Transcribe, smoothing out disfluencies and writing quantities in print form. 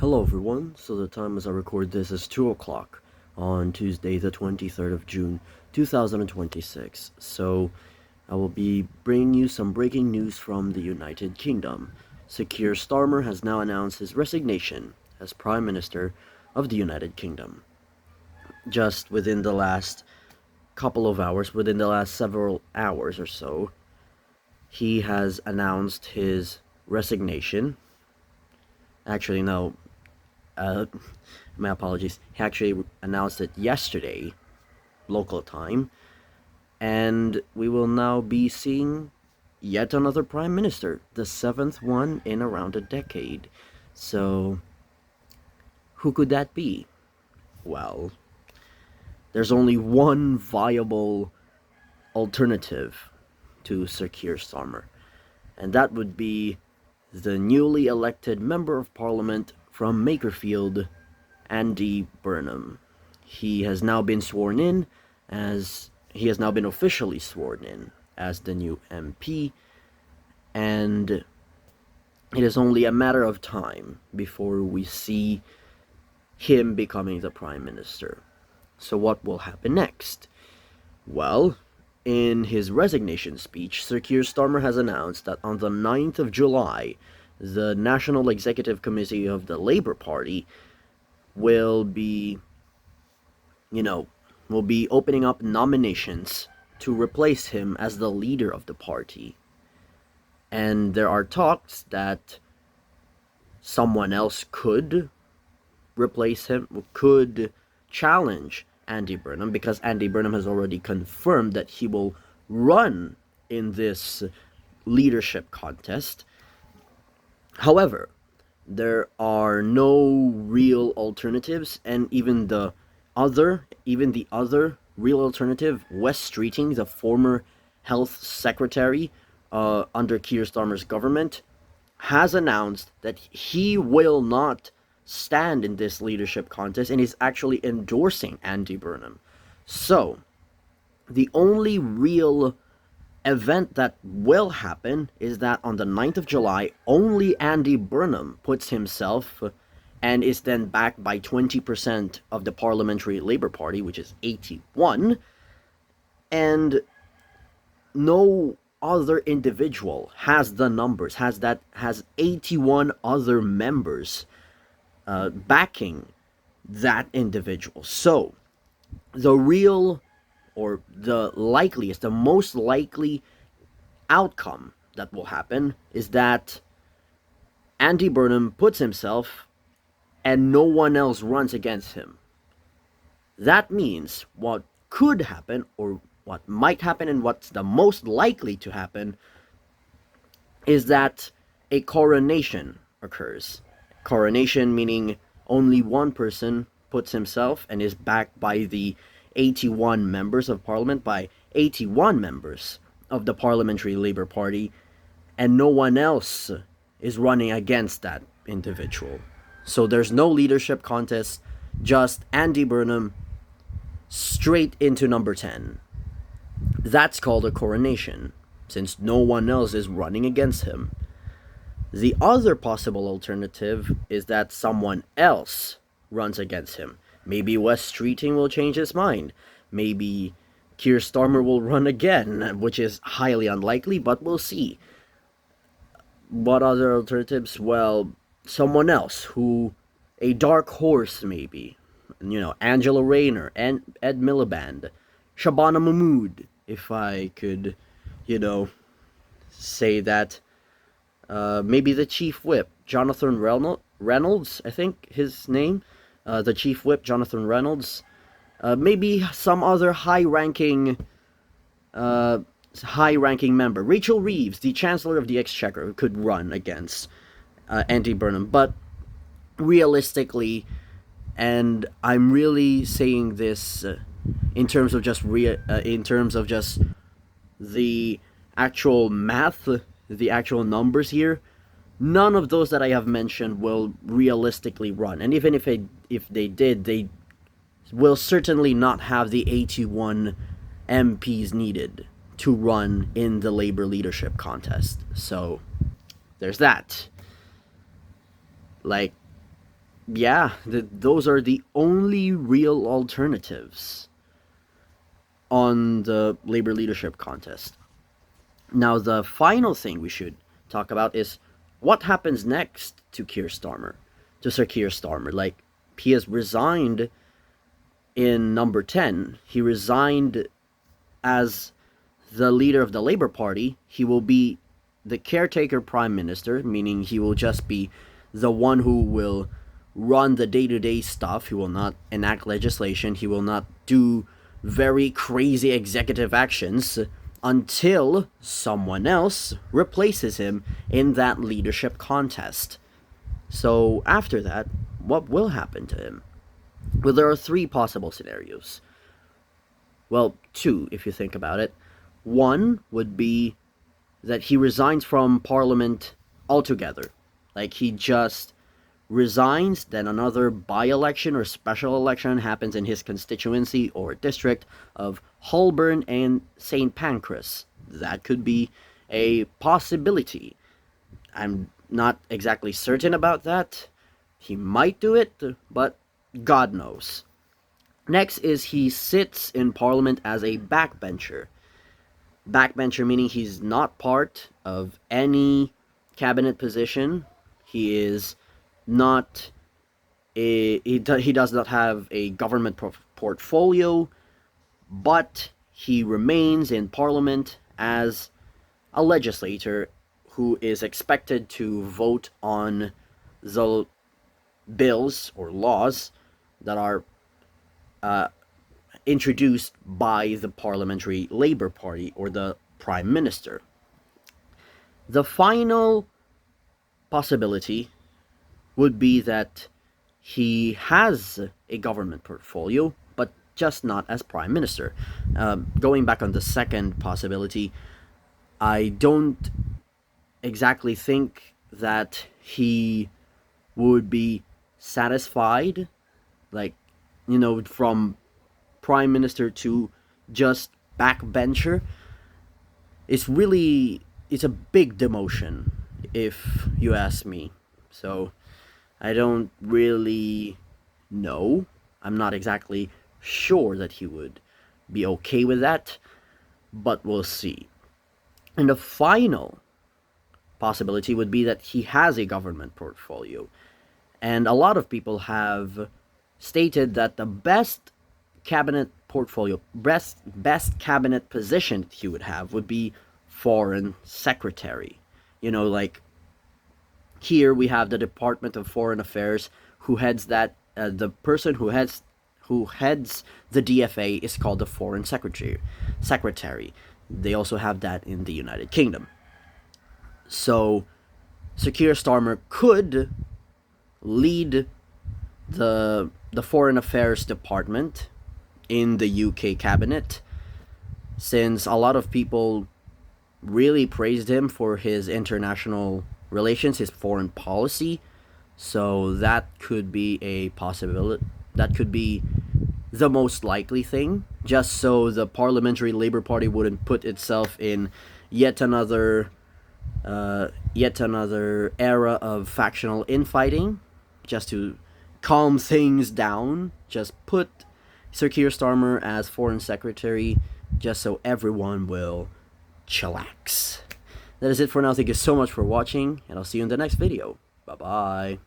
Hello everyone, so the time as I record this is 2 o'clock on Tuesday the 23rd of June 2026. So I will be bringing you some breaking news from the United Kingdom. So Keir Starmer has now announced his resignation as Prime Minister of the United Kingdom. Just within the last couple of hours, within the last several hours or so, he has announced his resignation. Actually, no, uh, my apologies. He actually announced it yesterday, local time, and we will now be seeing yet another prime minister, the seventh one in around a decade. So, who could that be? Well, there's only one viable alternative to Sir Keir Starmer, and that would be the newly elected Member of Parliament from Makerfield, Andy Burnham. He has now been officially sworn in as the new MP, and it is only a matter of time before we see him becoming the Prime Minister. So what will happen next? Well, in his resignation speech, Sir Keir Starmer has announced that on the 9th of July, the National Executive Committee of the Labour Party will be, will be opening up nominations to replace him as the leader of the party. And there are talks that someone else could replace him, could challenge Andy Burnham, because Andy Burnham has already confirmed that he will run in this leadership contest. However, there are no real alternatives, and even the other real alternative, Wes Streeting, the former health secretary under Keir Starmer's government, has announced that he will not stand in this leadership contest and is actually endorsing Andy Burnham. So, the only real event that will happen is that on the 9th of July, only Andy Burnham puts himself and is then backed by 20% of the Parliamentary Labour Party, which is 81, and no other individual has the numbers, has 81 other members backing that individual. So the real, or the likeliest, the most likely outcome that will happen is that Andy Burnham puts himself and no one else runs against him. That means what could happen, or what might happen, and what's the most likely to happen, is that a coronation occurs. Coronation meaning only one person puts himself and is backed by the 81 members of parliament, by 81 members of the Parliamentary Labour Party, and no one else is running against that individual. So there's no leadership contest, just Andy Burnham straight into number 10. That's called a coronation, since no one else is running against him. The other possible alternative is that someone else runs against him. Maybe Wes Streeting will change his mind. Maybe Keir Starmer will run again, which is highly unlikely, but we'll see. What other alternatives? Well, someone else, a dark horse maybe. Angela Rayner, and Ed Miliband, Shabana Mahmood, if I could, say that. Maybe the Chief Whip, Jonathan Reynolds, I think his name. The Chief Whip, Jonathan Reynolds. Maybe some other high-ranking member. Rachel Reeves, the Chancellor of the Exchequer, could run against Andy Burnham. But realistically, and I'm really saying this in terms of just the actual math, the actual numbers here, none of those that I have mentioned will realistically run. And even if they did, they will certainly not have the 81 MPs needed to run in the Labour leadership contest. So there's that. Like, yeah, those are the only real alternatives on the labor leadership contest. Now, the final thing we should talk about is what happens next to Keir Starmer, to Sir Keir Starmer. Like, he has resigned in number 10. He resigned as the leader of the Labour Party. He will be the caretaker prime minister, meaning he will just be the one who will run the day-to-day stuff. He will not enact legislation. He will not do very crazy executive actions until someone else replaces him in that leadership contest. So after that, what will happen to him? Well, there are three possible scenarios. Well, two, if you think about it. One would be that he resigns from Parliament altogether. Like, he just resigns, then another by-election or special election happens in his constituency or district of Holborn and St. Pancras. That could be a possibility. I'm not exactly certain about that. He might do it, but God knows. Next is he sits in Parliament as a backbencher. Backbencher meaning he's not part of any cabinet position. He is not he does not have a government portfolio, but he remains in Parliament as a legislator who is expected to vote on the bills or laws that are introduced by the Parliamentary Labour Party or the Prime Minister. The final possibility would be that he has a government portfolio, but just not as Prime Minister. Going back on the second possibility, I don't exactly think that he would be satisfied, like, from Prime Minister to just backbencher. It's a big demotion, if you ask me. So I don't really know. I'm not exactly sure that he would be okay with that, but we'll see. And the final possibility would be that he has a government portfolio. And a lot of people have stated that the best cabinet portfolio, best cabinet position he would have would be foreign secretary. Like, here we have the Department of Foreign Affairs, who heads that. The person who heads the DFA is called the Foreign Secretary. They also have that in the United Kingdom. So, Sir Keir Starmer could lead the Foreign Affairs Department in the UK cabinet, since a lot of people really praised him for his international relations, his foreign policy. So that could be a possibility. That could be the most likely thing, just so the Parliamentary Labour Party wouldn't put itself in yet another era of factional infighting. Just to calm things down, just put Sir Keir Starmer as Foreign Secretary, just so everyone will chillax. That is it for now. Thank you so much for watching, and I'll see you in the next video. Bye bye.